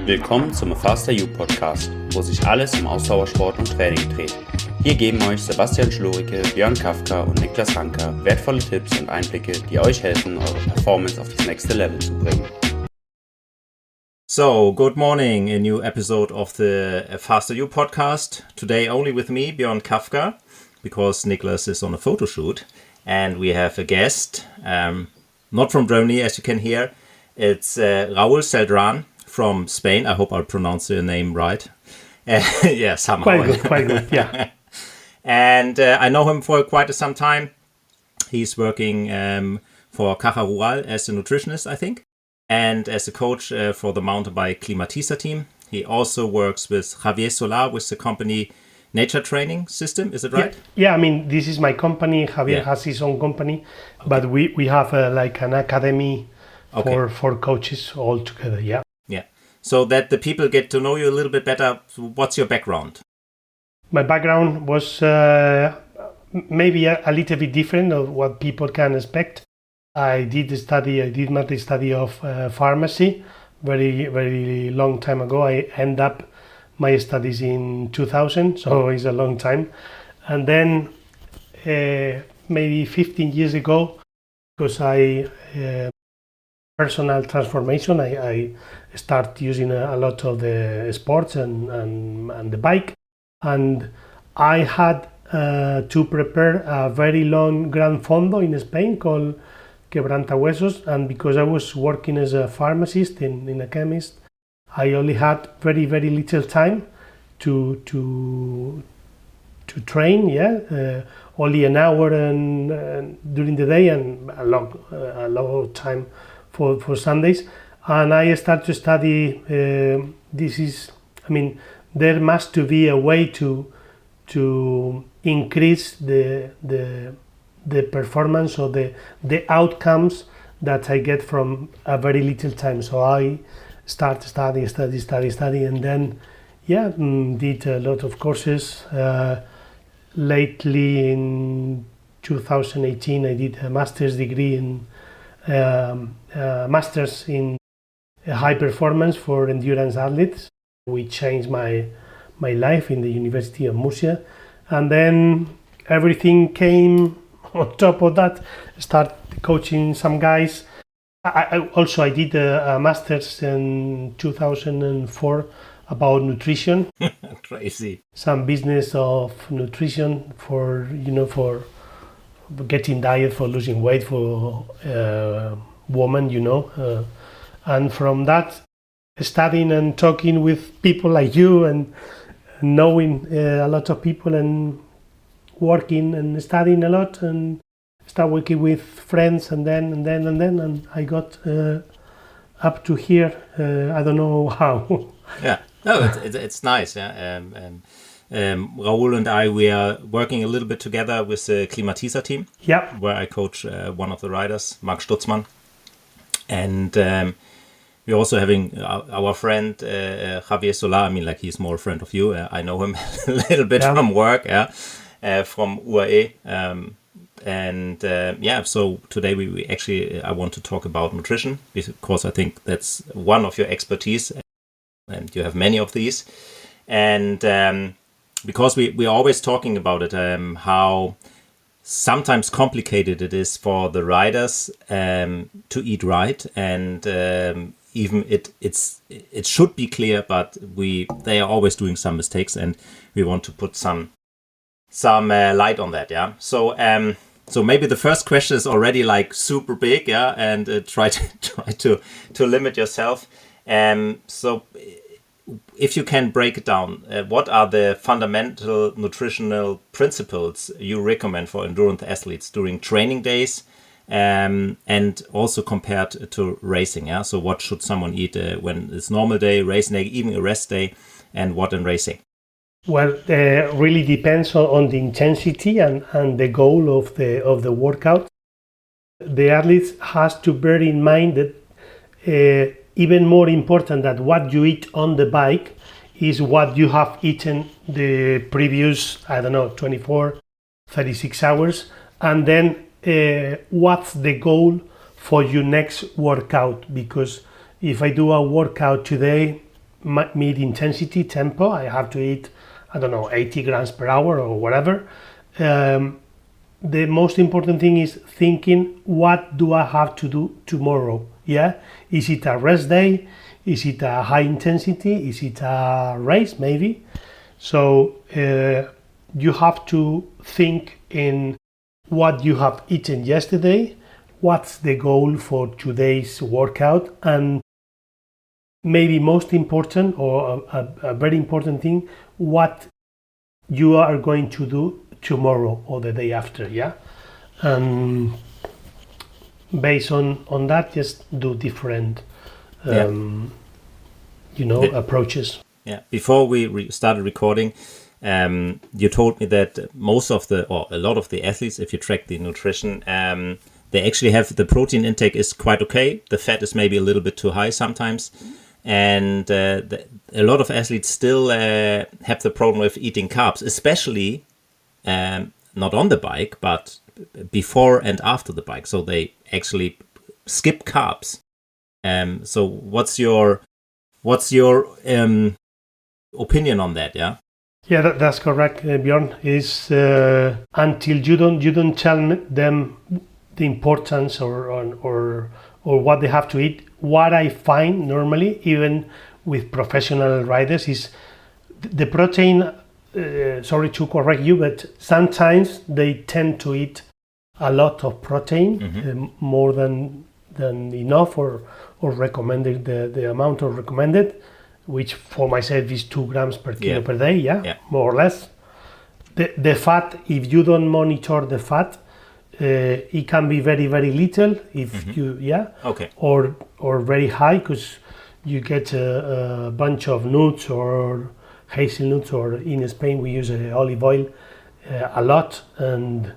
Willkommen zum Faster You Podcast, wo sich alles um Ausdauersport und Training dreht. Hier geben euch Sebastian Schlurike, Björn Kafka und Niklas Ranker wertvolle Tipps und Einblicke, die euch helfen, eure Performance auf das nächste Level zu bringen. So, good morning, a new episode of the Faster You podcast. Today only with me, Björn Kafka, because Niklas is on a photo shoot. And we have a guest, not from Germany, as you can hear. It's Raul Celdran from Spain. I hope I pronounced your name right. Yeah, somehow. Quite good, yeah. And I know him for quite some time. He's working for Caja Rural as a nutritionist, I think, and as a coach for the mountain bike Climatiza team. He also works with Javier Solar with the company NaturTrainingSystem. Is it right? Yeah, I mean, this is my company. Javier has his own company, but we have like an academy for coaches all together, yeah. Yeah. So that the people get to know you a little bit better, what's your background? My background was maybe a little bit different of what people can expect. I did my study of pharmacy very, very long time ago. I end up my studies in 2000, so it's a long time. And then maybe 15 years ago, because personal transformation, I start using a lot of the sports and the bike, and I had to prepare a very long gran fondo in Spain called quebrantahuesos, and because I was working as a pharmacist in a chemist, I only had very, very little time to train, only an hour and during the day, and a lot of time for Sundays. And I started to study, there must to be a way to increase the performance or the outcomes that I get from a very little time. So I start study, and then did a lot of courses. Lately in 2018 I did a master's degree in masters in high performance for endurance athletes, which changed my life in the University of Murcia. And then everything came on top of that. Start coaching some guys. I did a master's in 2004 about nutrition. Crazy. Some business of nutrition for getting diet, for losing weight for women, and from that, studying and talking with people like you and knowing a lot of people and working and studying a lot, and start working with friends, and then I got up to here. I don't know how. Yeah, no, it's nice. Yeah, Raul and I, we are working a little bit together with the Climatiza team. Yeah, where I coach one of the riders, Mark Stutzmann, and we're also having our friend Javier Solar. I mean, like, he's more a friend of you. I know him a little bit from work. From UAE. So today we actually, I want to talk about nutrition, because I think that's one of your expertise, and you have many of these. And because we're always talking about it, how sometimes complicated it is for the riders to eat right, and even it should be clear, but they are always doing some mistakes, and we want to put some light on that. So maybe the first question is already like super big, and try to limit yourself. So if you can break it down, what are the fundamental nutritional principles you recommend for endurance athletes during training days, and also compared to racing? So what should someone eat when it's normal day, race day, even a rest day, and what in racing? Well, really depends on the intensity and the goal of the workout. The athletes has to bear in mind that even more important than what you eat on the bike is what you have eaten the previous, 24, 36 hours. And then what's the goal for your next workout? Because if I do a workout today, mid-intensity tempo. I have to eat, 80 grams per hour or whatever. The most important thing is thinking, what do I have to do tomorrow? Yeah, is it a rest day? Is it a high intensity? Is it a race maybe? So you have to think in what you have eaten yesterday, what's the goal for today's workout, and maybe most important or a very important thing, what you are going to do tomorrow or the day after. Yeah, and based on that, just do different approaches. Yeah, before we started recording, you told me that a lot of the athletes, if you track the nutrition, they actually have the protein intake is quite okay. The fat is maybe a little bit too high sometimes. And a lot of athletes still have the problem with eating carbs, especially not on the bike, but before and after the bike. So they actually skip carbs. So what's your opinion on that? Yeah. Yeah, that's correct, Björn. Is until you don't tell them the importance or what they have to eat. What I find normally, even with professional riders, is the protein. Sorry to correct you, but sometimes they tend to eat a lot of protein, more than enough, or recommended the amount of recommended, which for myself is 2 grams per kilo per day. Yeah, more or less. The fat, if you don't monitor the fat, it can be very, very little if or very high, because you get a bunch of nuts or hazelnuts, or in Spain we use olive oil a lot, and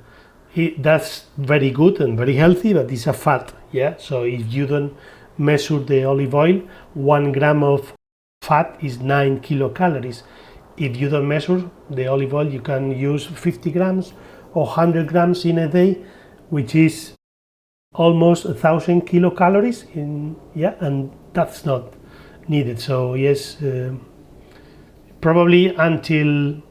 that's very good and very healthy, but it's a fat. Yeah, so if you don't measure the olive oil, 1 gram of fat is 9 kilocalories. If you don't measure the olive oil, you can use 50 grams or 100 grams in a day, which is almost 1,000 kilocalories and that's not needed. So yes, probably until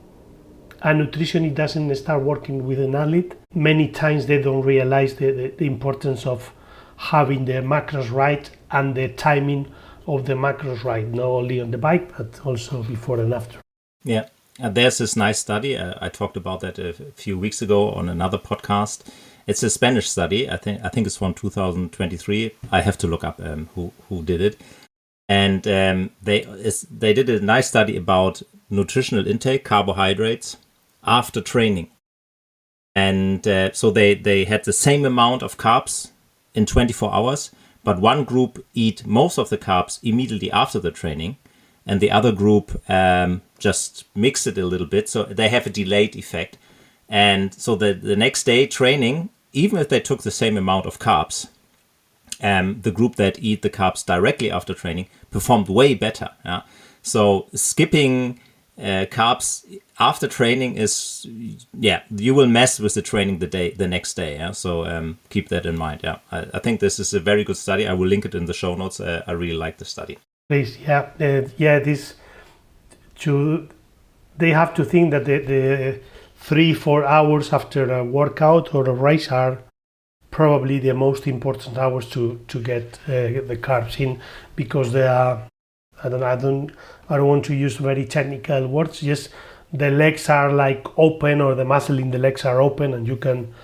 a nutritionist doesn't start working with an athlete, many times they don't realize the importance of having the macros right and the timing of the macros right, not only on the bike but also before and after. Yeah, there's this nice study. I talked about that a few weeks ago on another podcast. It's a Spanish study. I think it's from 2023. I have to look up who did it. And they did a nice study about nutritional intake, carbohydrates, after training. And so they had the same amount of carbs in 24 hours, but one group eat most of the carbs immediately after the training, and the other group just mix it a little bit, so they have a delayed effect. And so the next day training, even if they took the same amount of carbs, the group that eat the carbs directly after training performed way better. Yeah? So skipping carbs after training is, you will mess with the training the next day. Yeah? So keep that in mind. Yeah, I think this is a very good study. I will link it in the show notes. I really like the study. Please, they have to think that the 3-4 hours after a workout or a race are probably the most important hours to get the carbs in, because they are, I don't want to use very technical words, just the legs are like open, or the muscle in the legs are open, and you can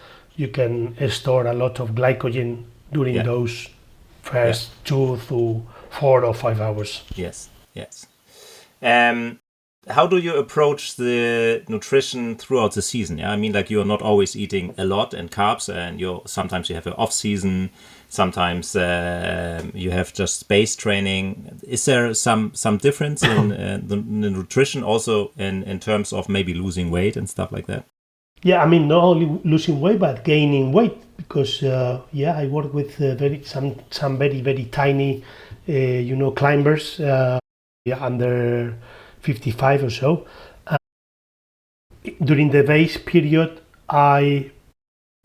store a lot of glycogen during those first 2 to 4 or 5 hours. Yes. How do you approach the nutrition throughout the season? Yeah, I mean, like, you're not always eating a lot and carbs, and sometimes you have an off season. Sometimes you have just space training. Is there some difference in the nutrition also in terms of maybe losing weight and stuff like that? Yeah, I mean, not only losing weight but gaining weight, because I work with some very, very tiny climbers under 55 or so. During the base period,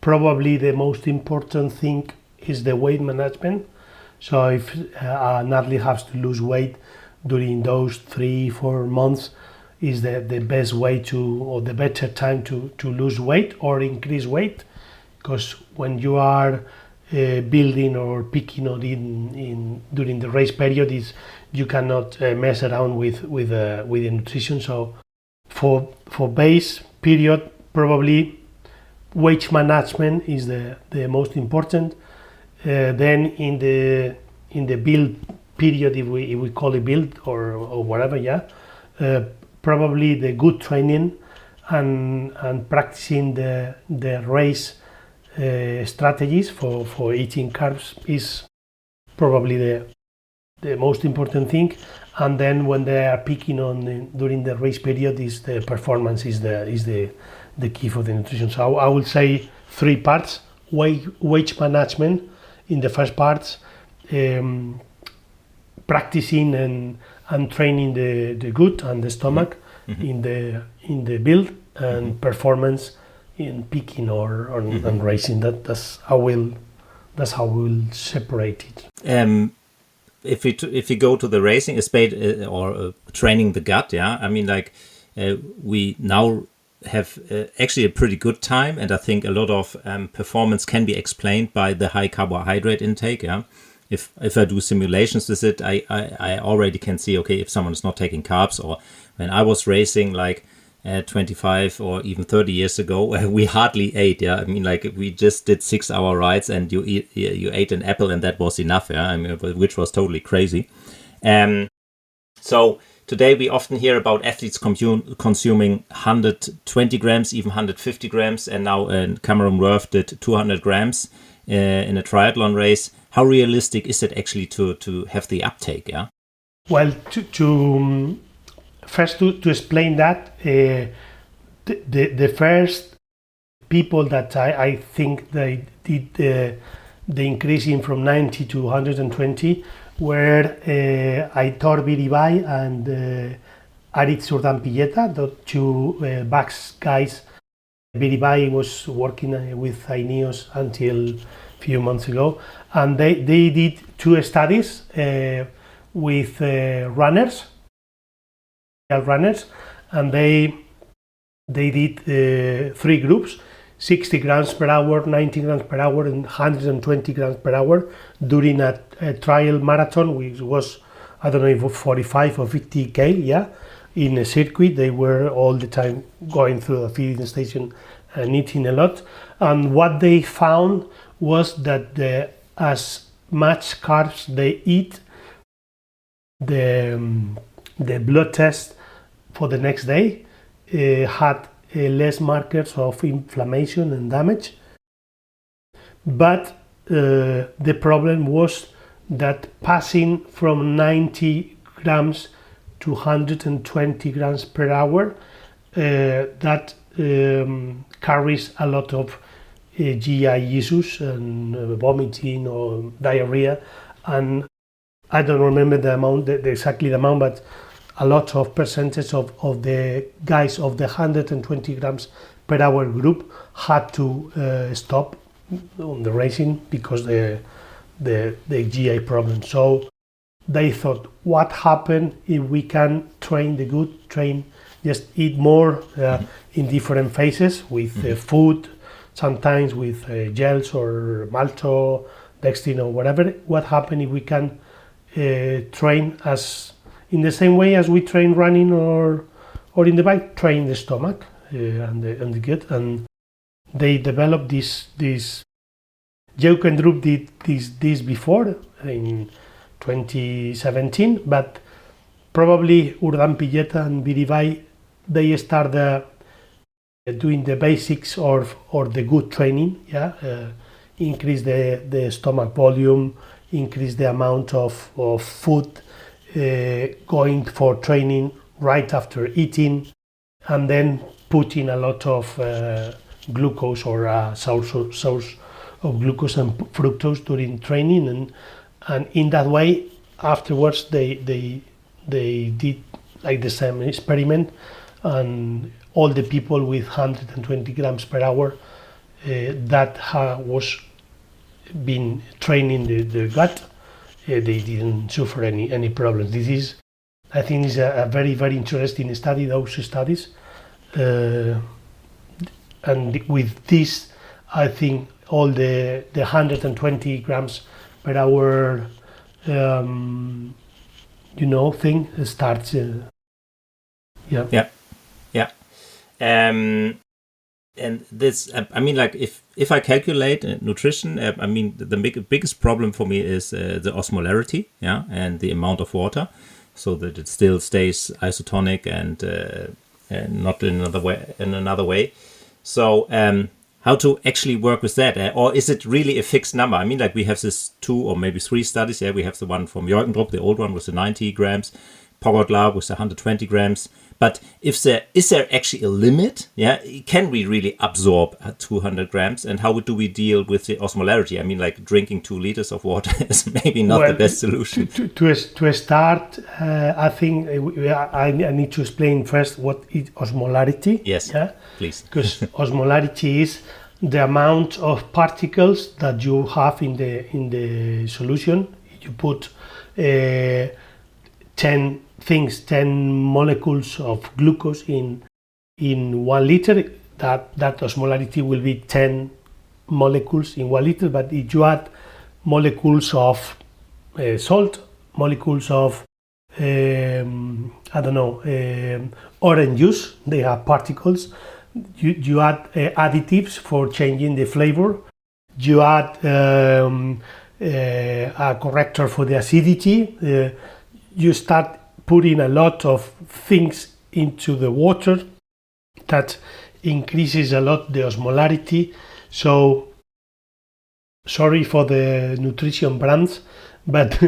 probably the most important thing is the weight management. So if an athlete has to lose weight, during those 3-4 months is the best way to, or the better time to lose weight or increase weight, because when you are building or picking on in during the race period, is you cannot mess around with the nutrition. So for base period, probably weight management is the most important. Then in the build period, if we call it build or whatever, probably the good training and practicing the race strategies for eating carbs is probably the most important thing. And then when they are picking on during the race period, is the performance is the key for the nutrition. So I would say 3 parts: weight management in the first parts, practicing and training the gut and the stomach in the build, and performance in picking or and racing. That's how we'll separate it. If we go to the racing aspect or training the gut, I mean, like we now have actually a pretty good time, and I think a lot of performance can be explained by the high carbohydrate intake. If I do simulations with it, I already can see, okay, if someone is not taking carbs, or when I was racing like 25 or even 30 years ago, we hardly ate. I mean, like we just did 6-hour rides, and you ate an apple, and that was enough. I mean, which was totally crazy. So today we often hear about athletes consuming 120 grams, even 150 grams, and now Cameron Worth did 200 grams in a triathlon race. How realistic is it actually to have the uptake? Well, to first to explain that, the first people that I think they did the increasing from 90 to 120 were Aitor Biribay and Aritz Urdan-Pilleta, the two Basque guys. Biribay was working with Ineos until a few months ago, and they did 2 studies with runners, and they did 3 groups: 60 grams per hour, 90 grams per hour, and 120 grams per hour during a trial marathon, which was, I don't know if 45 or 50K, in a circuit. They were all the time going through the feeding station and eating a lot. And what they found was that as much carbs they eat, the blood test for the next day had less markers of inflammation and damage. But the problem was that passing from 90 grams to 120 grams per hour, that carries a lot of GI issues and vomiting or diarrhea. And I don't remember the amount, exactly the amount, but a lot of percentage of the guys of the 120 grams per hour group had to stop on the racing because the GI problem. So they thought, what happened if we can train the gut, just eat more in different phases with food, sometimes with gels or malto, dextrin or whatever. What happened if we can train as in the same way as we train running or in the bike, train the stomach and the gut? And they developed this. Joke and Drup did this before in 2017, but probably Urdan-Pilleta and Biribay, they started doing the basics or the good training, increase the stomach volume, increase the amount of food, going for training right after eating, and then putting a lot of glucose or source of glucose and fructose during training, and in that way afterwards they did like the same experiment, and all the people with 120 grams per hour that was been training the gut, they didn't suffer any problems. This is I think it's a very, very interesting study, those studies. And with this, I think all the 120 grams per hour, thing starts. Yeah. And this, I mean, like if I calculate nutrition, I mean, the biggest problem for me is the osmolarity, and the amount of water, so that it still stays isotonic and not in another way. So how to actually work with that, or is it really a fixed number? I mean, like we have this 2 or maybe 3 studies. We have the one from Jürgen, the old one with the 90 grams, Pogotla with the 120 grams. But is there actually a limit? Can we really absorb 200 grams? And how do we deal with the osmolarity? I mean, like drinking 2 liters of water is maybe not the best solution. To start, I think I need to explain first what is osmolarity. Yes, please. Because osmolarity is the amount of particles that you have in the solution. You put 10 molecules of glucose in 1 liter, that osmolarity will be 10 molecules in 1 liter. But if you add molecules of salt, molecules of orange juice, they have particles. You add additives for changing the flavor. You add a corrector for the acidity. You start putting a lot of things into the water that increases a lot the osmolarity. So sorry for the nutrition brands, but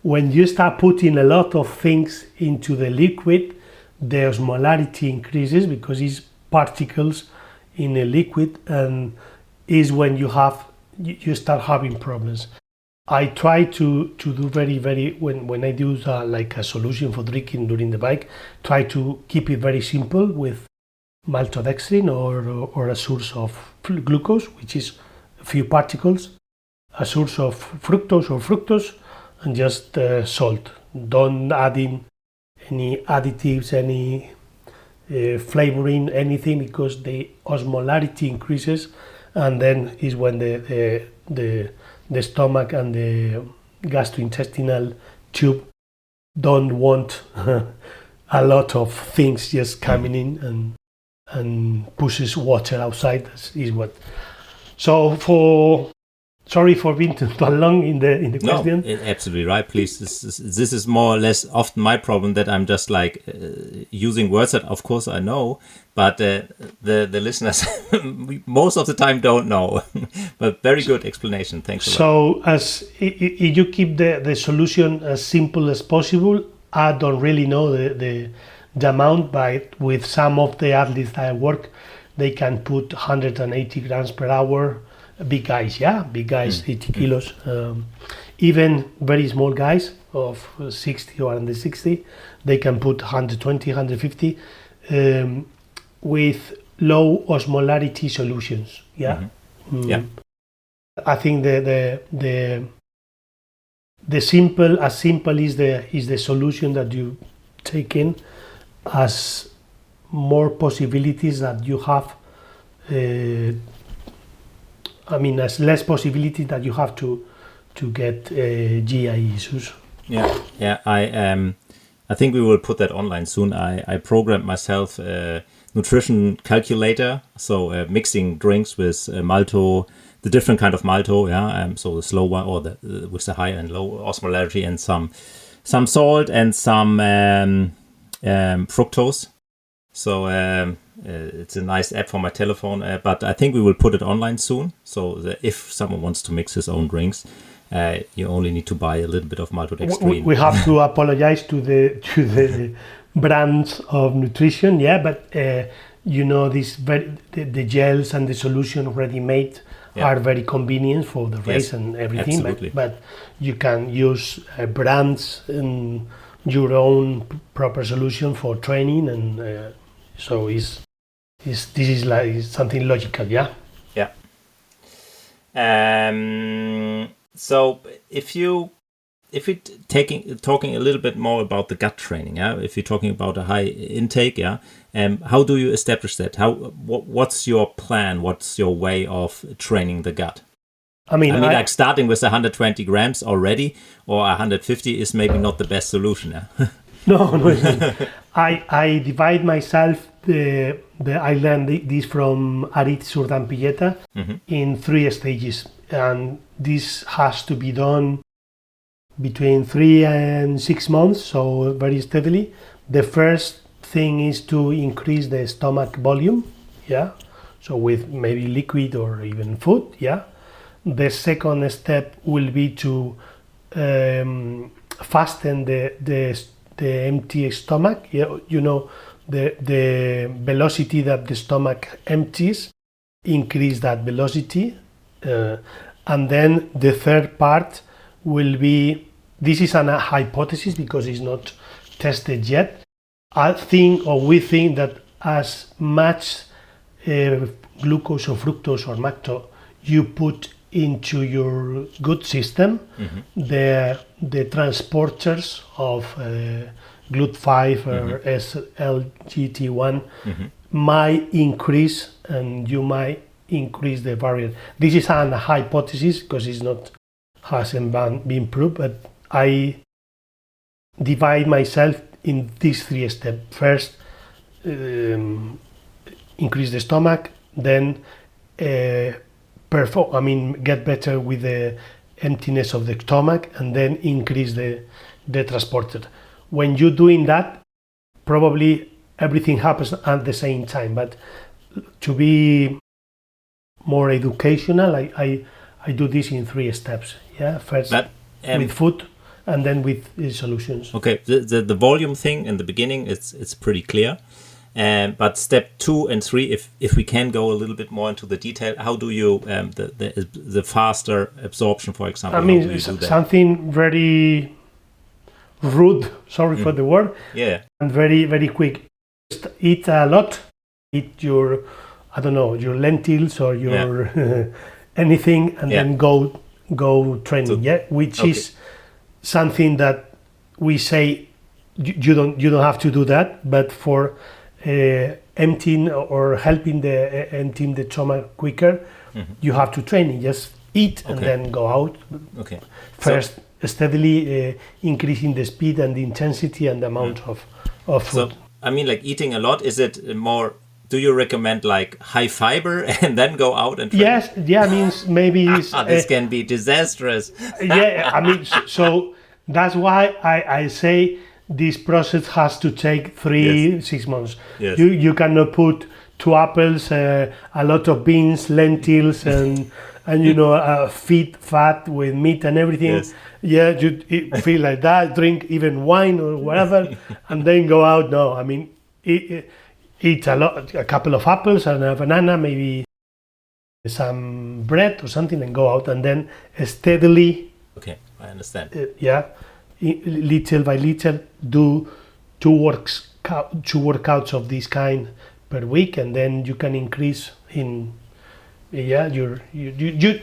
when you start putting a lot of things into the liquid, the osmolarity increases because it's particles in a liquid, and is when you start having problems. I try to do very, very, when I do like a solution for drinking during the bike, try to keep it very simple with maltodextrin or a source of glucose, which is a few particles, a source of fructose, and just salt. Don't add in any additives, any flavoring, anything, because the osmolarity increases, and then is when the stomach and the gastrointestinal tube don't want a lot of things just coming in and pushes water outside. Is what. So sorry for being too long in the question. No, absolutely right. Please, this is more or less often my problem, that I'm just like using words that of course I know, but the listeners most of the time don't know. But very good explanation. Thanks a lot. So as if you keep the solution as simple as possible, I don't really know the amount, but with some of the athletes that I work, they can put 180 grams per hour. Big guys, 80 kilos. Even very small guys of 60 or under 60, they can put 120, 150 with low osmolarity solutions. I think the simple is the solution that you take in, as more possibilities that you have. As less possibility that you have to get GI issues. I think we will put that online soon. I programmed myself a nutrition calculator, so mixing drinks with malto, the different kind of malto, so the slow one or with the high and low osmolarity, and some salt and some fructose. So it's a nice app for my telephone, but I think we will put it online soon. So that if someone wants to mix his own drinks, you only need to buy a little bit of maltodextrin. We have to apologize to the brands of nutrition, but the gels and the solution already made are very convenient for the race and everything. But you can use brands and your own proper solution for training, and so this is like something logical, So if you if it talking a little bit more about the gut training, if you're talking about a high intake, how do you establish that? What's your plan? What's your way of training the gut? I mean, like starting with 120 grams already, or 150 is maybe not the best solution. Yeah? No. I divide myself. I learned this from Arit Surdan-Pilleta in 3 stages, and this has to be done between 3 and 6 months, so very steadily. The first thing is to increase the stomach volume, so with maybe liquid or even food, The second step will be to fasten the empty stomach. The velocity that the stomach empties, increase that velocity, and then the third part will be. This is a hypothesis because it's not tested yet. We think that as much glucose or fructose or maltose you put into your gut system, the transporters of GLUT5 or SLGT1 might increase, and you might increase the variant. This is a hypothesis because hasn't been proved, but I divide myself in these 3 steps. First, increase the stomach, then get better with the emptiness of the stomach, and then increase the transporter. When you're doing that, probably everything happens at the same time, but to be more educational, I do this in 3 steps. First with food, and then with solutions. Okay, the volume thing in the beginning, it's pretty clear. But step 2 and 3, if we can go a little bit more into the detail, how do you the faster absorption, for example? I mean, something very rude. Sorry for the word. Yeah. And very, very quick. Just eat a lot. Eat your lentils or your anything, and then go training. Which is something that we say you don't have to do that, but for emptying or helping emptying the stomach quicker, you have to train it. Just eat and then go out. Okay. First, steadily increasing the speed and the intensity and the amount of food. So, I mean, like eating a lot, is it more? Do you recommend like high fiber and then go out and train? Yes, means maybe this can be disastrous. So that's why I say this process has to take 6 months. Yes. You cannot put 2 apples, a lot of beans, lentils, and feed fat with meat and everything. Yes. You feel like that. Drink even wine or whatever, and then go out. No, I mean, eat a couple of apples and a banana, maybe some bread or something, and go out, and then steadily. Okay, I understand. Little by little, do 2 workouts of this kind per week, and then you can increase in your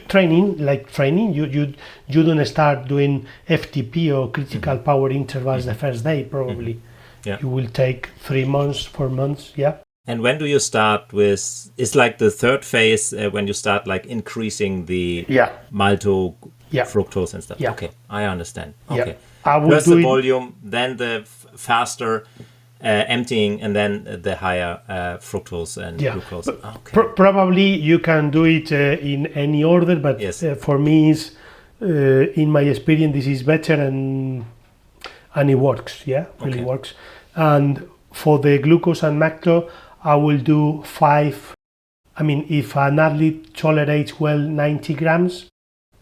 training. You don't start doing FTP or critical power intervals the first day. Probably you will take 3 months, 4 months. And when do you start with? It's like the third phase when you start like increasing the maltose, fructose and stuff. Okay, I understand. Okay. First the volume, then the faster emptying, and then the higher fructose and glucose. Probably you can do it in any order, but for me, in my experience, this is better, and it works. Really works. And for the glucose and maltose, I will do 5. I mean, if an athlete tolerates well 90 grams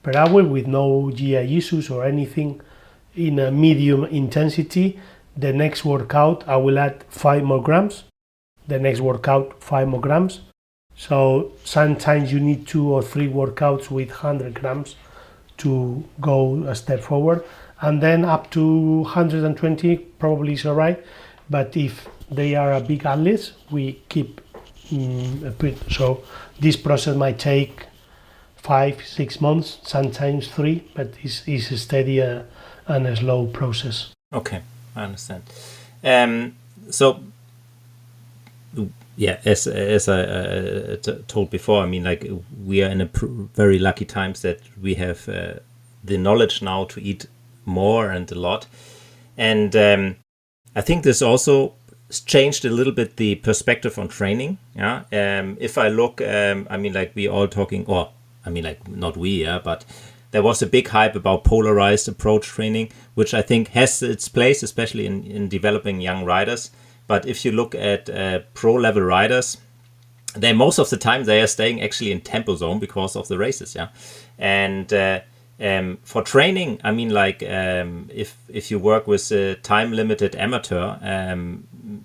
per hour with no GI issues or anything, in a medium intensity, the next workout I will add 5 more grams. The next workout 5 more grams. So sometimes you need 2 or 3 workouts with 100 grams to go a step forward, and then up to 120 probably is alright. But if they are a big athletes, we keep so this process might take 5-6 months, sometimes 3, but it's steady and a slow process. Okay, I understand. So, yeah, as I told before, I mean, like, we are in a very lucky times that we have the knowledge now to eat more and a lot. And I think this also changed a little bit the perspective on training. Yeah. If I look, I mean, like, we all talking, or I mean, like, not we, yeah, but there was a big hype about polarized approach training, which I think has its place, especially in developing young riders. But if you look at pro-level riders, they most of the time they are staying actually in tempo zone because of the races, yeah. And for training, I mean, like, if you work with a time-limited amateur,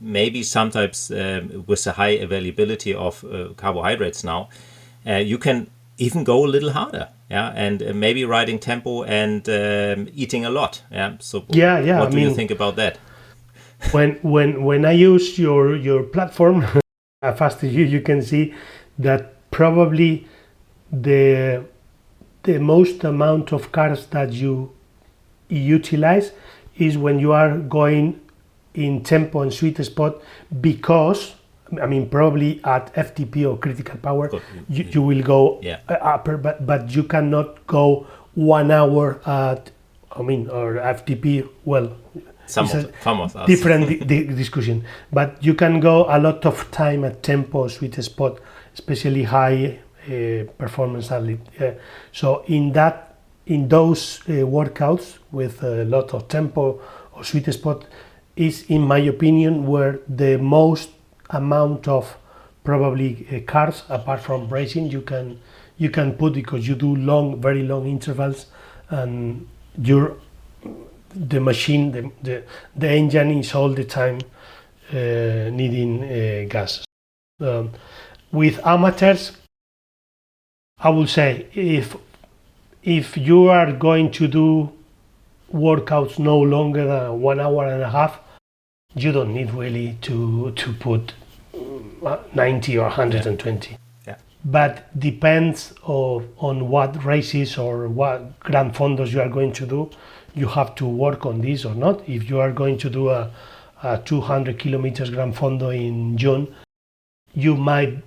maybe sometimes with a high availability of carbohydrates now, you can even go a little harder, yeah, and maybe riding tempo and eating a lot, yeah. So what do you think about that? When I use your platform, fast you can see that probably the most amount of carbs that you utilize is when you are going in tempo and sweet spot, because I mean, probably at FTP or critical power, you will go upper, but you cannot go 1 hour at, I mean, or FTP. Well, some of us. Different discussion, but you can go a lot of time at tempo, sweet spot, especially high performance athlete. So in those workouts with a lot of tempo or sweet spot is, in my opinion, where the most amount of probably carbs, apart from racing, you can put, because you do very long intervals, and the machine, the engine is all the time needing gas. With amateurs, I would say if you are going to do workouts no longer than 1 hour and a half, you don't need really to put 90 or 120. Yeah. But depends on what races or what grand fondos you are going to do. You have to work on this or not. If you are going to do a 200 kilometers grand fondo in June, you might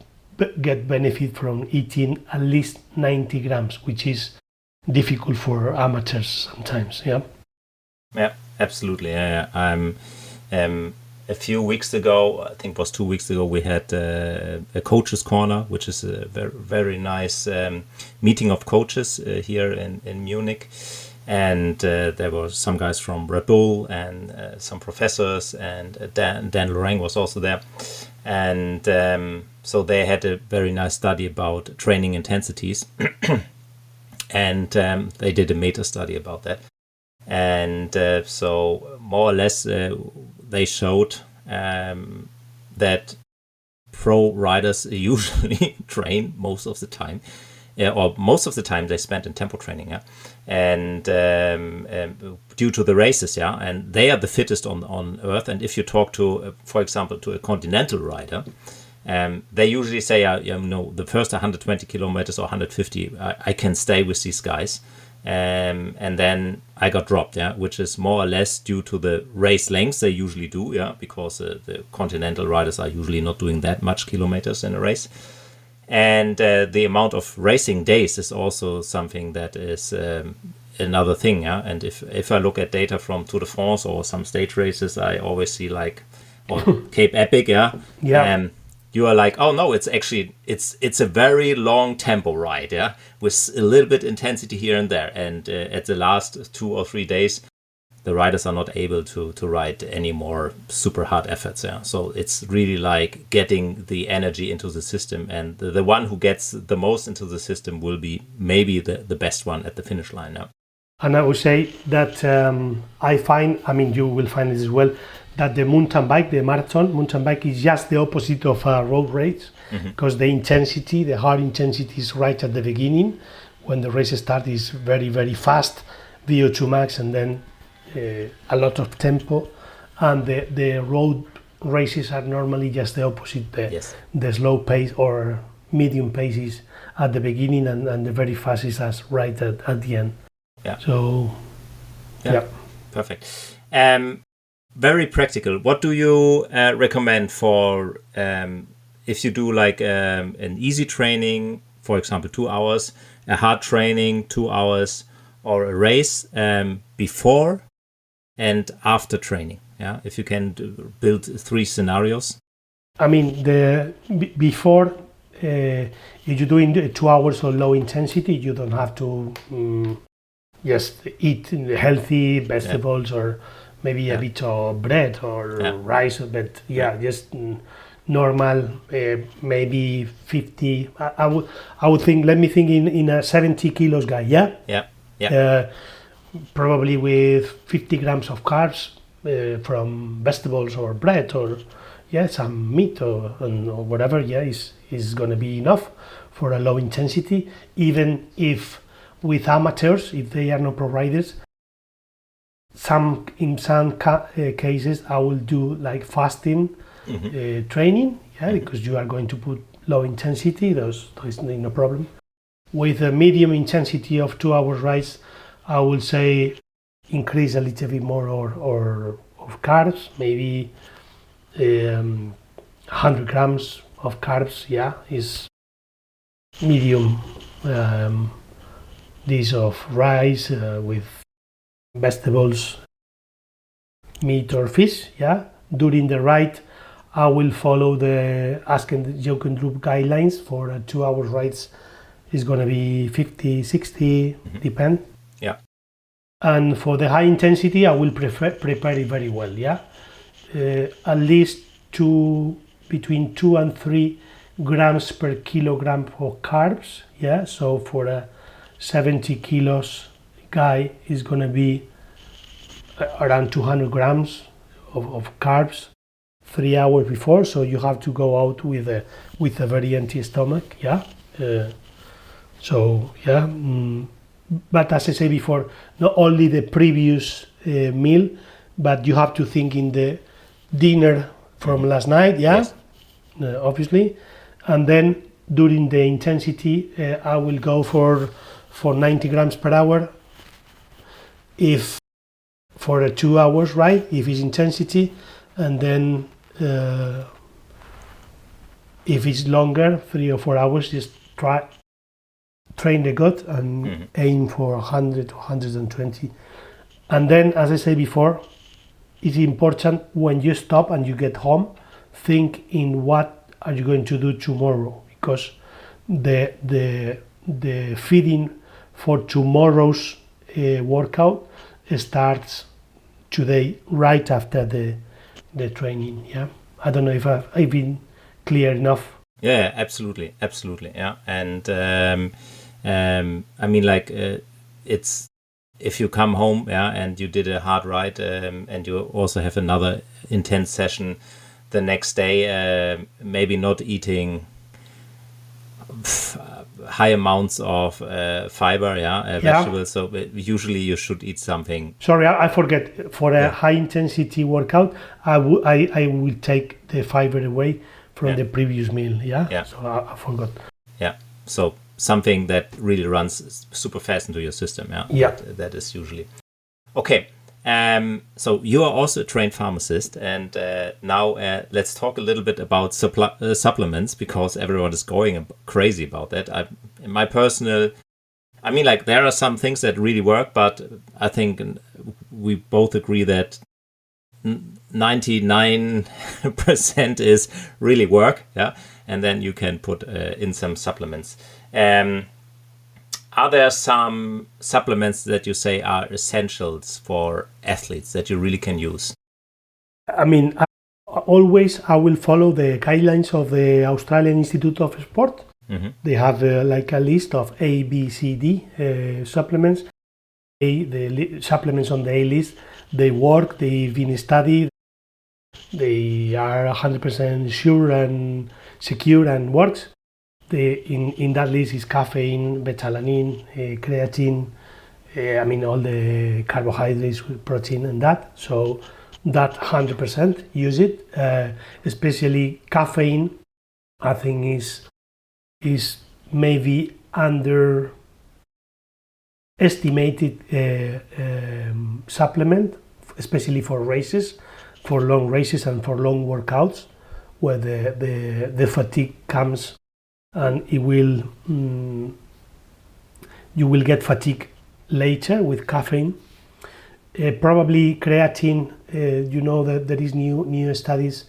get benefit from eating at least 90 grams, which is difficult for amateurs sometimes. Yeah, absolutely. A few weeks ago, I think it was 2 weeks ago, we had a coaches corner, which is a very, very nice meeting of coaches here in Munich. And there were some guys from Red Bull and some professors, and Dan Lorang was also there. And so they had a very nice study about training intensities. And they did a meta study about that. And so more or less they showed that pro riders usually train most of the time. Or most of the time they spend in tempo training, and due to the races, and they are the fittest on earth. And if you talk to, for example, to a continental rider, they usually say, the first 120 kilometers or 150, I can stay with these guys, and then I got dropped, which is more or less due to the race lengths they usually do, because the continental riders are usually not doing that much kilometers in a race. And the amount of racing days is also something that is another thing. And if I look at data from Tour de France or some stage races, I always see or Cape Epic, you are like, oh no, it's actually it's a very long tempo ride, with a little bit intensity here and there. And at the last 2 or 3 days, the riders are not able to ride any more super hard efforts. So it's really like getting the energy into the system, and the one who gets the most into the system will be maybe the best one at the finish line now. And I would say that you will find it as well, that the mountain bike is just the opposite of a road race, because the hard intensity is right at the beginning. When the race starts, is very, very fast, VO2 max, and then a lot of tempo, and the road races are normally just the opposite. The slow pace or medium pace is at the beginning, and the very fast is right at the end. Yeah. So Perfect. Very practical. What do you recommend for if you do like an easy training, for example, 2 hours, a hard training, 2 hours, or a race before and after training? Yeah, if you can build 3 scenarios. I mean, before, if you're doing 2 hours of low intensity, you don't have to just eat healthy vegetables or maybe a bit of bread or rice, but just normal, maybe 50. I would think. Let me think in a 70 kilos guy. Probably with 50 grams of carbs from vegetables or bread or some meat or whatever. Is going to be enough for a low intensity. Even if with amateurs, if they are not pro riders, in some cases I will do like fasting training, because you are going to put low intensity. Those is no problem. With a medium intensity of 2 hours rides, I will say increase a little bit more or of carbs, maybe 100 grams of carbs. Is medium dish of rice with vegetables, meat or fish. During the ride, I will follow the Ask and Jochen Group guidelines for a 2 hours rides. Is going to be 50, 60, depend. And for the high intensity, I will prepare it very well. At least between 2 and 3 grams per kilogram of carbs. So for a 70 kilos guy, is going to be around 200 grams of carbs 3 hours before. So you have to go out with a very empty stomach. But as I said before, not only the previous meal, but you have to think in the dinner from last night, obviously. And then during the intensity, I will go for 90 grams per hour. If for a 2 hours ride, if it's intensity, and then if it's longer, 3 or 4 hours, just train the gut and aim for 100 to 120. And then, as I said before, it's important when you stop and you get home, think in what are you going to do tomorrow, because the feeding for tomorrow's workout starts today, right after the training. I don't know if I've been clear enough. Absolutely. And I mean, like it's if you come home and you did a hard ride and you also have another intense session the next day, maybe not eating high amounts of fiber, vegetables. So usually you should eat something. Sorry, I forget. For a high intensity workout, I will take the fiber away from the previous meal. So I forgot. So something that really runs super fast into your system. That is usually okay. So you are also a trained pharmacist, and now let's talk a little bit about supplements, because everyone is going crazy about that. In my personal, I mean, like there are some things that really work, but I think we both agree that 99% is really work, and then you can put in some supplements. Are there some supplements that you say are essentials for athletes that you really can use? I mean, always I will follow the guidelines of the Australian Institute of Sport. They have like a list of A, B, C, D supplements. The supplements on the A list, they work, they've been studied, they are 100% sure and secure and works. In that list is caffeine, beta-alanine, creatine, all the carbohydrates with protein and that. So that 100% use it, especially caffeine. I think is maybe underestimated supplement. especially for races, for long races and for long workouts, where the fatigue comes, and it will you will get fatigue later with caffeine. Probably creatine. You know that there is new studies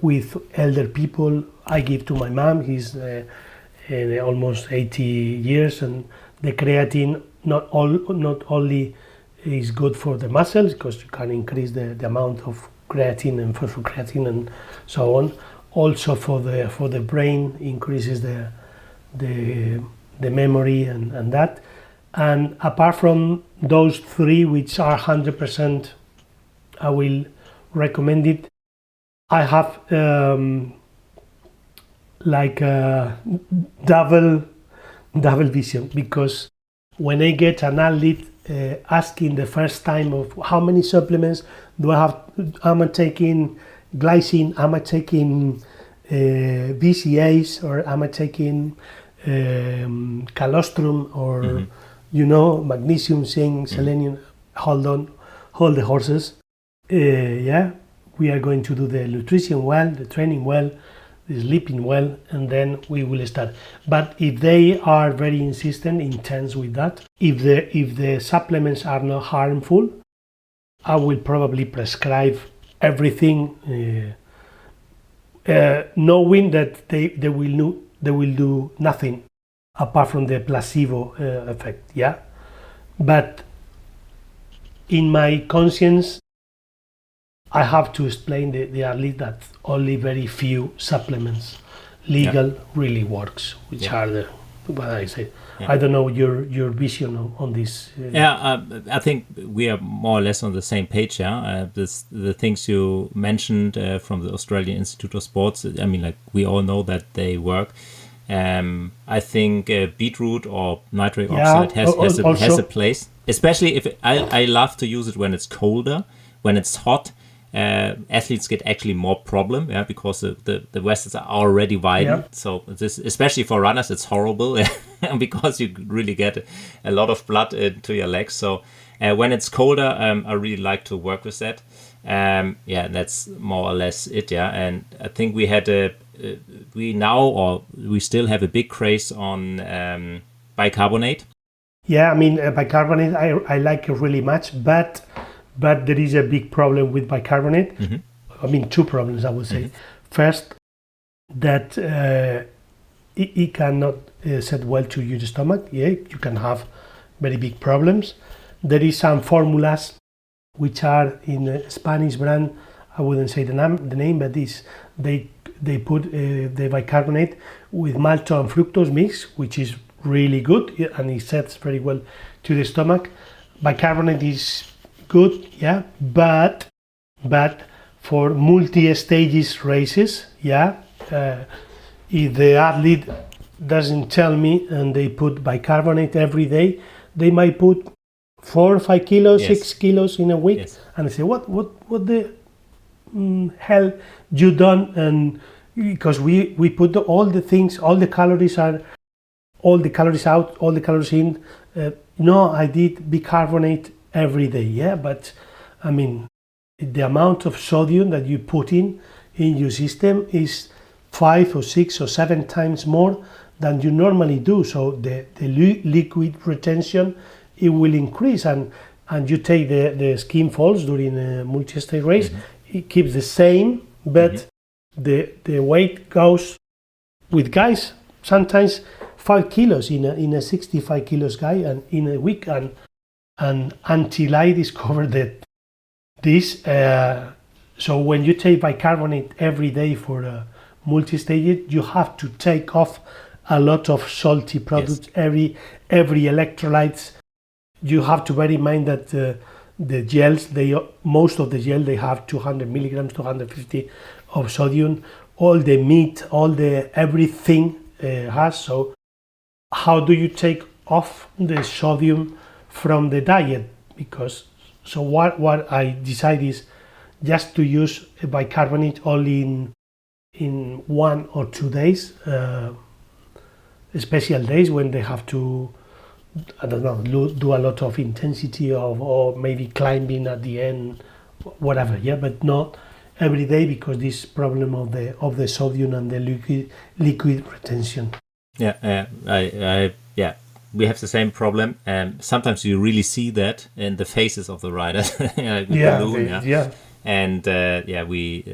with elder people. I give to my mom. He's almost 80 years, and the creatine not only is good for the muscles, because you can increase the amount of creatine and phosphocreatine and so on. Also for the brain, increases the memory and that. And apart from those three, which are 100%, I will recommend it. I have like a double vision, because when I get an athlete asking the first time of how many supplements do I have, am I taking glycine, am I taking BCAAs, or am I taking colostrum, or magnesium, zinc, selenium? Hold the horses. We are going to do the nutrition well, the training well, the sleeping well, and then we will start. But if they are very insistent, intense with that, if the supplements are not harmful, I will probably prescribe everything, knowing that they will do nothing apart from the placebo effect. Yeah, but in my conscience, I have to explain the athlete that only very few supplements legal really works, which are what I say. I don't know your vision on this. I think we are more or less on the same page. The things you mentioned from the Australian Institute of Sports, I mean, like, we all know that they work. I think beetroot or nitric oxide has a place, especially if I love to use it when it's colder. When it's hot, athletes get actually more problem, because the vessels are already widened. So this, especially for runners, it's horrible because you really get a lot of blood into your legs. So when it's colder, I really like to work with that. That's more or less it. And I think we had we still have a big craze on bicarbonate. I mean, bicarbonate I like it really much, but there is a big problem with bicarbonate. I mean, two problems, I would say. First, that it cannot set well to your stomach. You can have very big problems. There is some formulas which are in a Spanish brand. I wouldn't say the name, but they put the bicarbonate with maltose and fructose mix, which is really good, and it sets very well to the stomach. Bicarbonate is good, but for multi-stages races, if the athlete doesn't tell me and they put bicarbonate every day, they might put 4 or 5 kilos, 6 kilos in a week, and I say, what the hell you done? And because we put all the things, all the calories out, all the calories in. No, I did bicarbonate every day, but I mean, the amount of sodium that you put in your system is 5 or 6 or 7 times more than you normally do. So the liquid retention, it will increase, and you take the skin falls during a multi-stage race, it keeps the same, but the weight goes with guys sometimes 5 kilos in a 65 kilos guy, and in a week, and until I discovered that this, so when you take bicarbonate every day for a multi-stage, you have to take off a lot of salty products, every electrolytes. You have to bear in mind that the gels, most of the gel, they have 200 milligrams, 250 of sodium. All the meat, everything has. So how do you take off the sodium from the diet? Because what I decided is just to use bicarbonate only in 1 or 2 days, special days when they have to I don't know, do a lot of intensity or maybe climbing at the end, whatever, yeah, but not every day because this problem of the sodium and the liquid retention. Yeah, we have the same problem. Sometimes you really see that in the faces of the riders. And we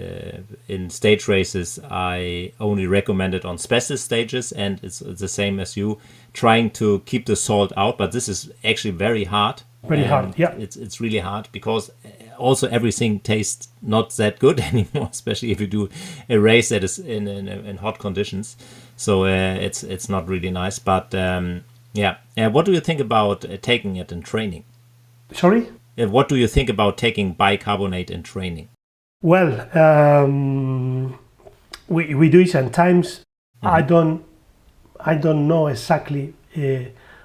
in stage races, I only recommend it on special stages, and it's the same as you, trying to keep the salt out. But this is actually very hard. It's really hard because also everything tastes not that good anymore, especially if you do a race that is in hot conditions. So it's not really nice. But what do you think about taking it in training? Sorry? What do you think about taking bicarbonate in training? Well, we do it sometimes. Mm-hmm. I don't know exactly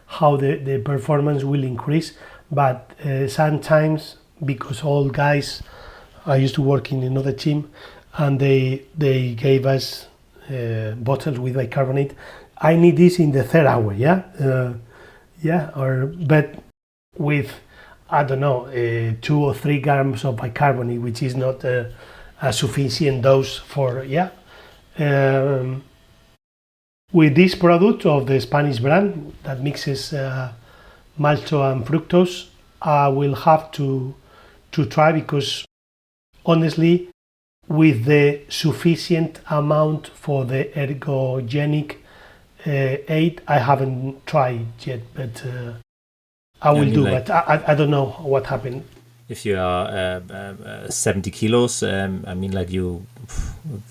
how the performance will increase, but sometimes because all guys, I used to work in another team, and they gave us bottles with bicarbonate. I need this in the third hour, but with, I don't know, 2 or 3 grams of bicarbonate, which is not a sufficient dose for, with this product of the Spanish brand that mixes malto and fructose, I will have to try because honestly, with the sufficient amount for the ergogenic aid, I haven't tried yet, but I will do, but I don't know what happened. If you are 70 kilos,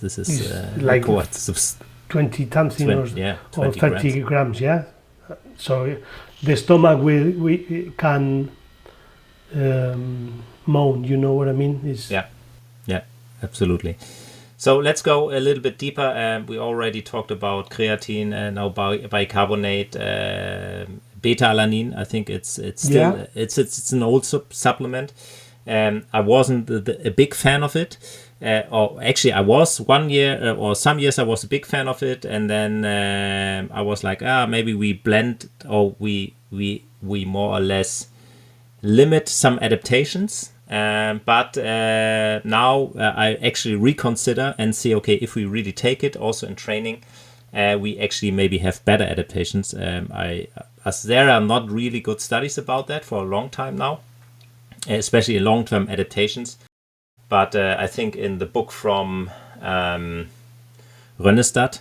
this is like what? 20 something or 20 30 grams, yeah. So the stomach we can moan, you know what I mean? Yeah, absolutely. So let's go a little bit deeper. We already talked about creatine, now bicarbonate, beta-alanine. I think it's still it's an old supplement. I wasn't a big fan of it, or actually I was 1 year or some years I was a big fan of it, and then I was like, maybe we blend or we more or less limit some adaptations. But now I actually reconsider and see, okay, if we really take it also in training, we actually maybe have better adaptations. As there are not really good studies about that for a long time now, especially long-term adaptations. But I think in the book from Rønnestad,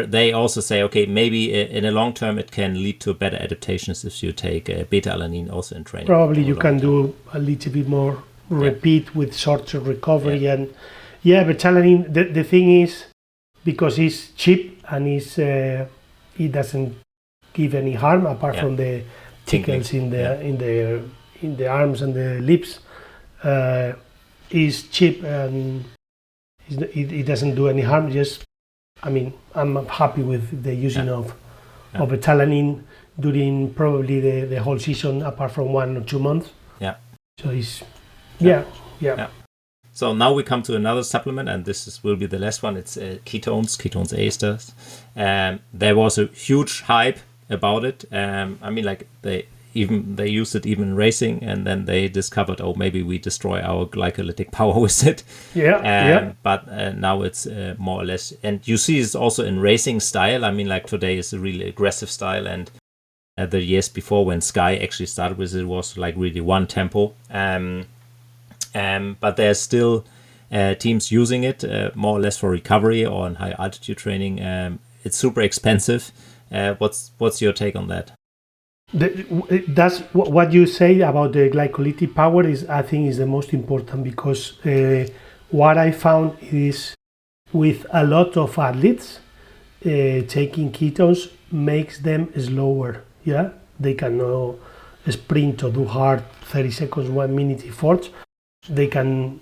they also say, okay, maybe in a long term it can lead to better adaptations if you take beta-alanine also in training. Probably you can do a little bit more repeat with shorter recovery and beta-alanine. The thing is, because it's cheap and it doesn't give any harm apart from the tickles in the arms and the lips. Is cheap and it doesn't do any harm. I'm happy with the using of beta-alanine during probably the whole season apart from 1 or 2 months. So it's So now we come to another supplement, and this will be the last one. It's ketones esters. There was a huge hype about it. They used it even in racing, and then they discovered, maybe we destroy our glycolytic power with it. But now it's more or less, and you see it's also in racing style. Today is a really aggressive style, and the years before when Sky actually started with it was like really one tempo. But there's still teams using it more or less for recovery or in high altitude training. It's super expensive. What's your take on that? That's what you say about the glycolytic power I think is the most important, because what I found is with a lot of athletes, taking ketones makes them slower. They cannot sprint or do hard 30 seconds, 1 minute efforts. They can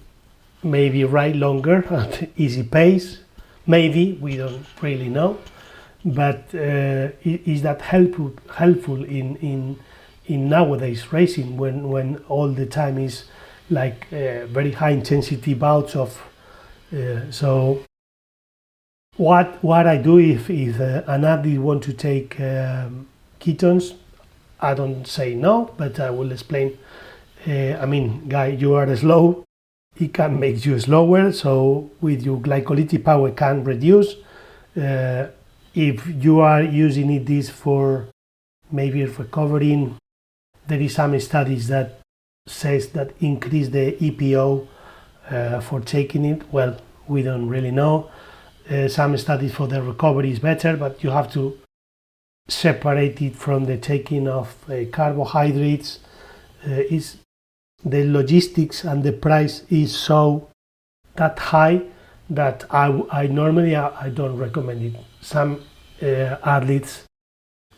maybe ride longer at easy pace. Maybe, we don't really know. But is that helpful in nowadays racing when all the time is like very high intensity bouts of so what I do if an athlete want to take ketones, I don't say no, but I will explain. Guy, you are slow. It can make you slower, so with your glycolytic power can reduce. If you are using this for maybe recovering, there is some studies that says that increase the EPO for taking it. Well, we don't really know. Some studies for the recovery is better, but you have to separate it from the taking of carbohydrates. Is the logistics and the price is so that high that I normally don't recommend it. Some athletes,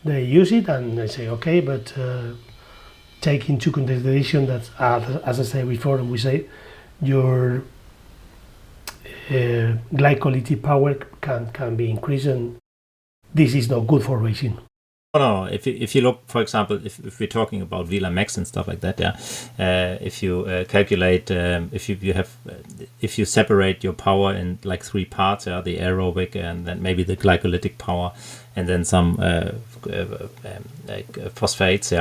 they use it and they say okay, but take into consideration that as I said before, we say your glycolytic power can be increased, and this is not good for racing. No. If you look, for example, if we're talking about Vela Max and stuff like that, if you calculate, if you separate your power in like 3 parts, the aerobic and then maybe the glycolytic power, and then some phosphates,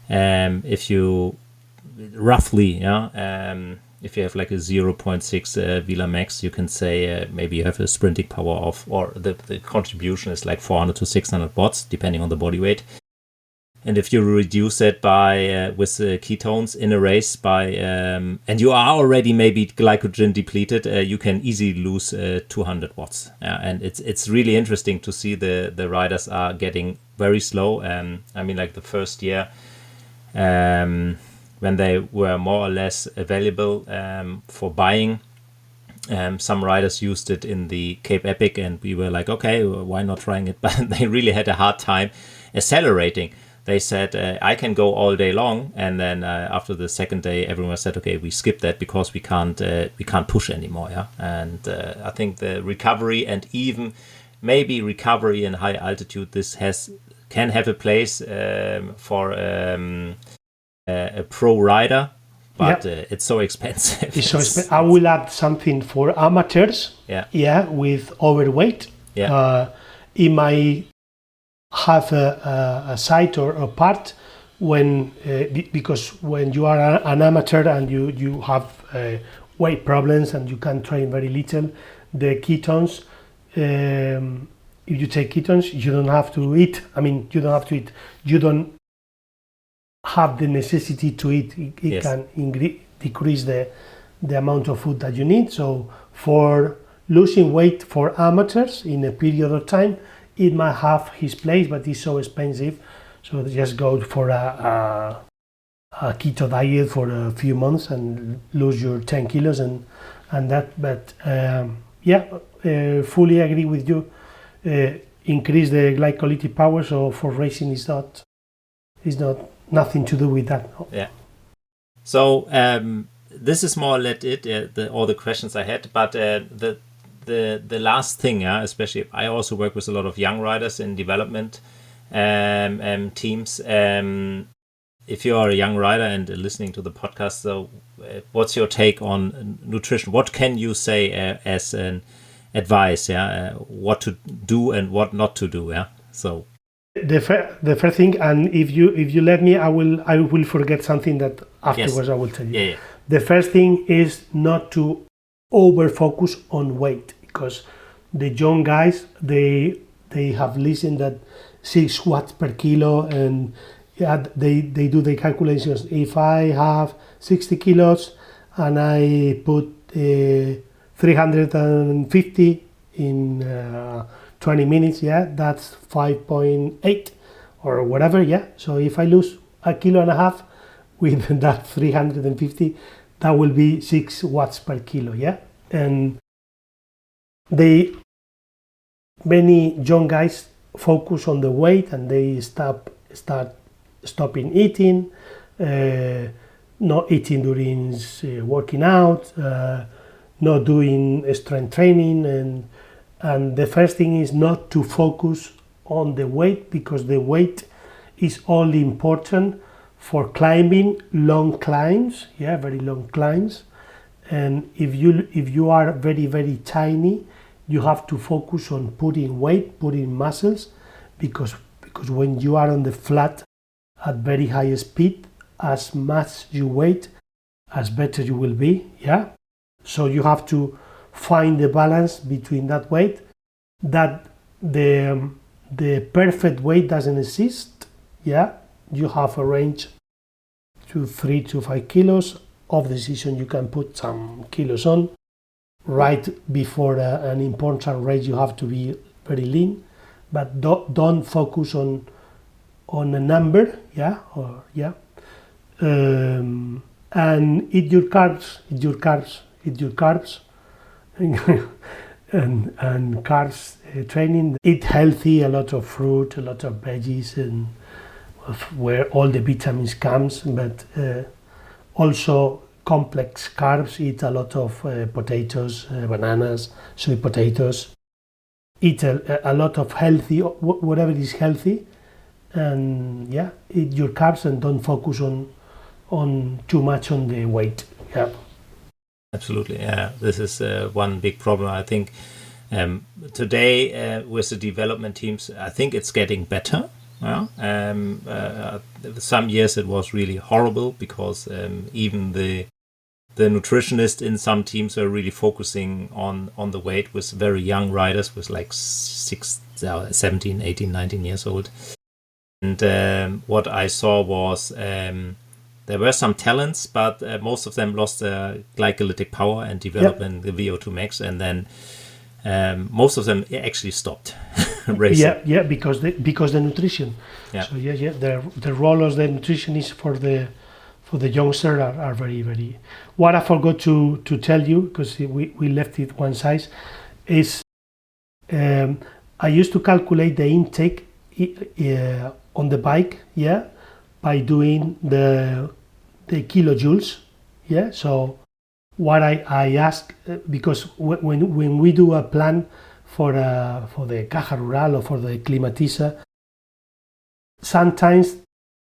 if you roughly, if you have like a 0.6 Vela Max, you can say maybe you have a sprinting power of, or the contribution is like 400 to 600 watts, depending on the body weight. And if you reduce it by with ketones in a race by, and you are already maybe glycogen depleted, you can easily lose 200 watts. And it's really interesting to see the riders are getting very slow. Like the first year, when they were more or less available for buying. Some riders used it in the Cape Epic, and we were like, okay, why not trying it? But they really had a hard time accelerating. They said, I can go all day long. And then after the second day, everyone said, okay, we skip that because we can't push anymore. Yeah. And I think the recovery, and even maybe recovery in high altitude, can have a place for a pro rider, but it's so expensive. It's so expensive. I will add something for amateurs. With overweight. It might have a site or a part when because when you are an amateur and you have weight problems and you can train very little, the ketones. If you take ketones, you don't have to eat. You don't have to eat. You don't have the necessity to eat. It can decrease the amount of food that you need. So for losing weight for amateurs in a period of time, it might have his place, but it's so expensive. So just go for a keto diet for a few months and lose your 10 kilos and that. But fully agree with you. Increase the glycolytic power. So for racing is not nothing to do with that. Yeah. So this is more or less it. All the questions I had, but the last thing, especially I also work with a lot of young riders in development teams. If you are a young rider and listening to the podcast, so what's your take on nutrition? What can you say as an advice? What to do and what not to do? So. The first thing, and if you let me, I will forget something that afterwards I will tell you. The first thing is not to over focus on weight, because the young guys they have listened that 6 watts per kilo, and they do the calculations. If I have 60 kilos and I put 350 in 20 minutes, that's 5.8 or whatever, So if I lose 1.5 kilos with that 350, that will be 6 watts per kilo, And many young guys focus on the weight and they start stopping eating, not eating during working out, not doing strength training, and the first thing is not to focus on the weight, because the weight is only important for climbing long climbs, very long climbs. And if you are very, very tiny, you have to focus on putting weight, putting muscles, because because when you are on the flat at very high speed, as much you weight, as better you will be. Yeah. So you have to find the balance between that weight. That the perfect weight doesn't exist. Yeah. You have a range to 3 to 5 kilos. Of the season, you can put some kilos on. Right before an important race, you have to be very lean, but don't focus on a number. Yeah. And eat your carbs, and carbs training. Eat healthy, a lot of fruit, a lot of veggies, and where all the vitamins comes, but also complex carbs. Eat a lot of potatoes, bananas, sweet potatoes. Eat a lot of healthy, whatever is healthy, and eat your carbs and don't focus on too much on the weight. Yeah. Absolutely. Yeah, this is one big problem. I think today with the development teams, I think it's getting better. Some years it was really horrible because even the nutritionists in some teams were really focusing on the weight with very young riders with like 17, 18, 19 years old. And what I saw was there were some talents, but most of them lost their glycolytic power and development, the VO2 max, and then most of them actually stopped racing. Because the nutrition. So the role of the nutrition is for the youngster are very, very. What I forgot to tell you, because we left it one side, is I used to calculate the intake on the bike, by doing the kilojoules. So what I ask, because when we do a plan for the Caja Rural or for the Climatiza, sometimes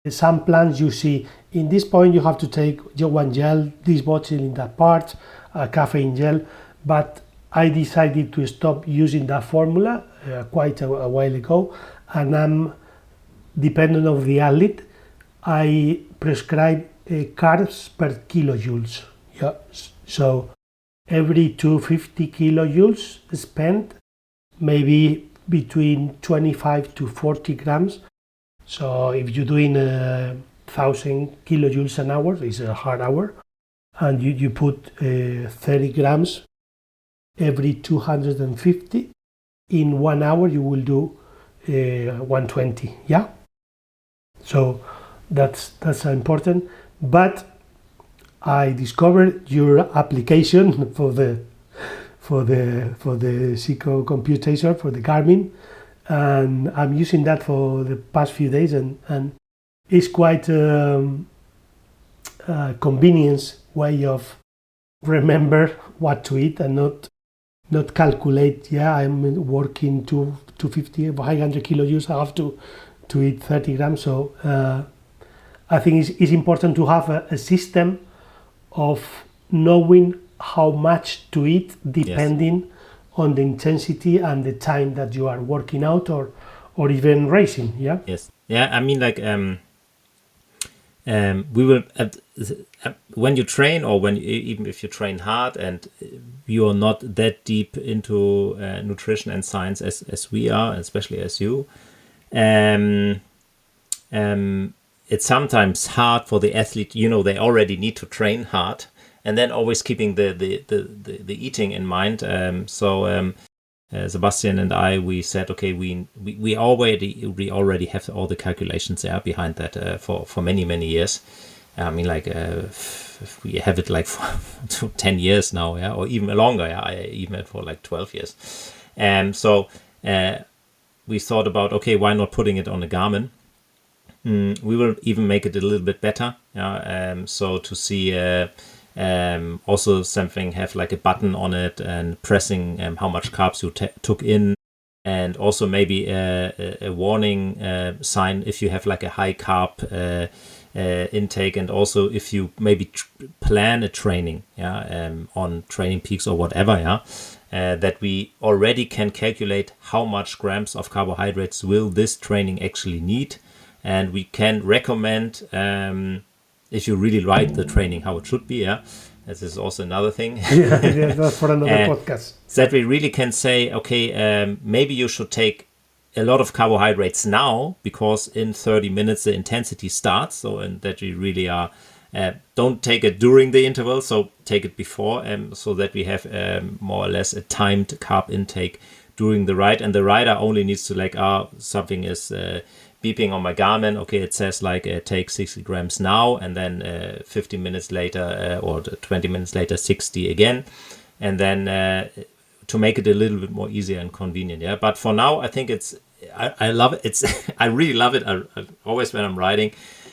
some plans you see in this point you have to take one gel, this bottle in that part, a caffeine gel, but I decided to stop using that formula quite a while ago, and I'm dependent of the athlete. I prescribe carbs per kilojoules. So every 250 kilojoules spent, maybe between 25 to 40 grams. So if you're doing 1,000 kilojoules an hour, it's a hard hour, and you put 30 grams every 250, in 1 hour you will do 120. So that's important. But I discovered your application for the Psycho computation for the Garmin, and I'm using that for the past few days, and it's quite a convenience way of remember what to eat and not calculate. I'm working 250, 500 kilojoules. I have to eat 30 grams. So I think it's important to have a system of knowing how much to eat depending on the intensity and the time that you are working out or even racing. I mean, like we will when you train, or even if you train hard and you are not that deep into nutrition and science as we are, especially as you, it's sometimes hard for the athlete. They already need to train hard, and then always keeping the eating in mind. Sebastian and I, we said, okay, we already have all the calculations there behind that for many years. I mean, like we have it like for 10 years now, or even longer. I even had for like 12 years. So we thought about, okay, why not putting it on a Garmin? We will even make it a little bit better. So to see also something have like a button on it and pressing how much carbs you took in, and also maybe a warning sign if you have like a high carb intake, and also if you maybe plan a training, on Training Peaks or whatever, that we already can calculate how much grams of carbohydrates will this training actually need, and we can recommend, if you really write the training, how it should be. This is also another thing. Yeah, that's for another podcast. That we really can say, okay, maybe you should take a lot of carbohydrates now, because in 30 minutes the intensity starts. So, and that we really are, don't take it during the interval, so take it before, so that we have more or less a timed carb intake during the ride. And the rider only needs to something is beeping on my Garmin. Okay, it says take 60 grams now, and then 15 minutes later or 20 minutes later 60 again, and then to make it a little bit more easier and convenient. Yeah, but for now I think I love it. I really love it. I always, when I'm riding,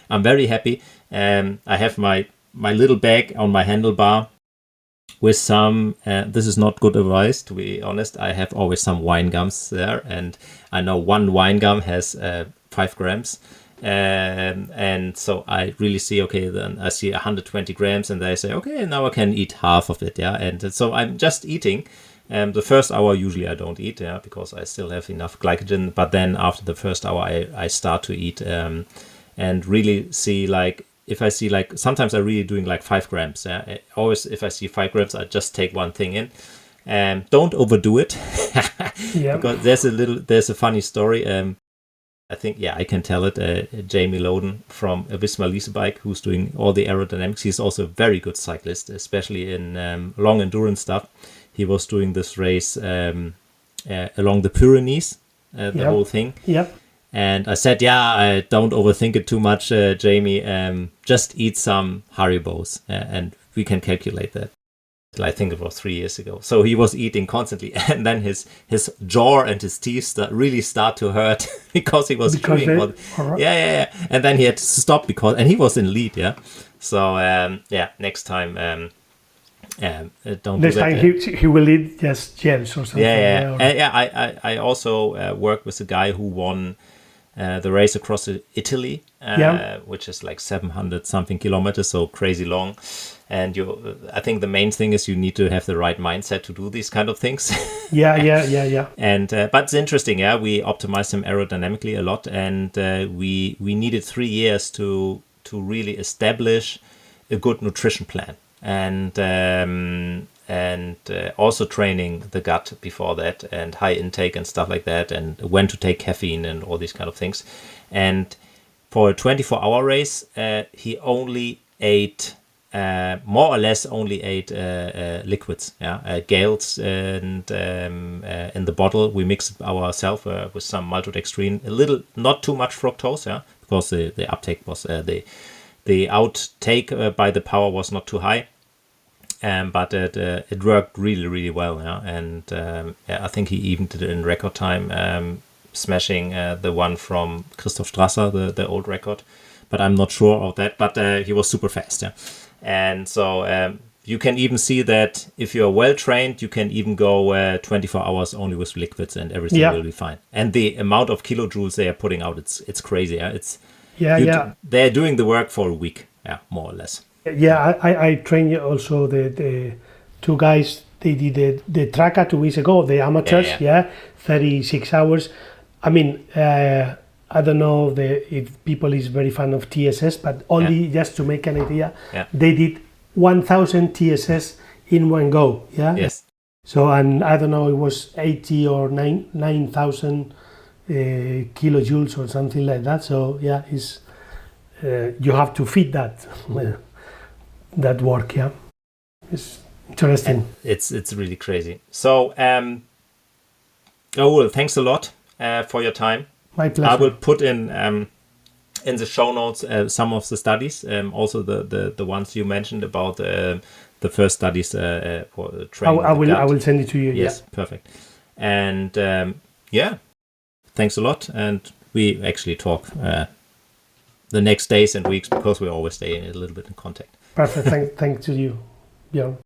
I'm very happy. I have my little bag on my handlebar with some, this is not good advice, to be honest. I have always some wine gums there, and I know one wine gum has 5 grams. And so I really see, okay, then I see 120 grams, and they say, okay, now I can eat half of it. Yeah. And so I'm just eating. The first hour, usually I don't eat, because I still have enough glycogen. But then after the first hour, I start to eat, and really see, if I see, sometimes I'm really doing 5 grams. Yeah. Always, if I see 5 grams, I just take one thing in. Don't overdo it. Yeah. Because there's a funny story. I think, I can tell it. Jamie Loden from Visma Lease Bike, who's doing all the aerodynamics. He's also a very good cyclist, especially in long endurance stuff. He was doing this race along the Pyrenees, the whole thing. Yeah. And I said, don't overthink it too much, Jamie. Just eat some Haribos, and we can calculate that. I think it was 3 years ago. So he was eating constantly, and then his jaw and his teeth really start to hurt because he was chewing. Yeah. And then he had to stop and he was in lead. Yeah. So next time. Don't. Next do that. time he will eat just gels or something. I also worked with a guy who won the race across Italy, which is 700 something kilometers, so crazy long. And I think the main thing is you need to have the right mindset to do these kind of things. Yeah. And but it's interesting. Yeah, we optimized him aerodynamically a lot, and we needed 3 years to really establish a good nutrition plan. And also training the gut before that, and high intake and stuff like that, and when to take caffeine and all these kind of things. And for a 24-hour race, he only ate, more or less only ate liquids, Gales, and in the bottle we mixed it ourselves with some maltodextrin, a little, not too much fructose, because the uptake was the outtake by the power was not too high. But it worked really, really well. And I think he even did it in record time, smashing the one from Christoph Strasser, the old record. But I'm not sure of that. But he was super fast. And so you can even see that if you're well trained, you can even go 24 hours only with liquids, and everything will be fine. And the amount of kilojoules they are putting out, it's crazy. They're doing the work for a week, more or less. Yeah, I trained also the 2 guys. They did the Tracker 2 weeks ago, the amateurs, 36 hours. I mean, I don't know if people is very fan of TSS, but only just to make an idea, they did 1,000 TSS in one go. Yeah. Yes. So, and I don't know, it was 80 or 9,000 kilojoules or something like that. So it's you have to feed that. That work, it's interesting. It's really crazy. So, Raul, thanks a lot for your time. My pleasure. I will put in the show notes some of the studies, also the ones you mentioned about the first studies for training. I will send it to you. Yes, perfect. And thanks a lot. And we actually talk the next days and weeks, because we always stay a little bit in contact. Perfect. Thanks to you, Björn.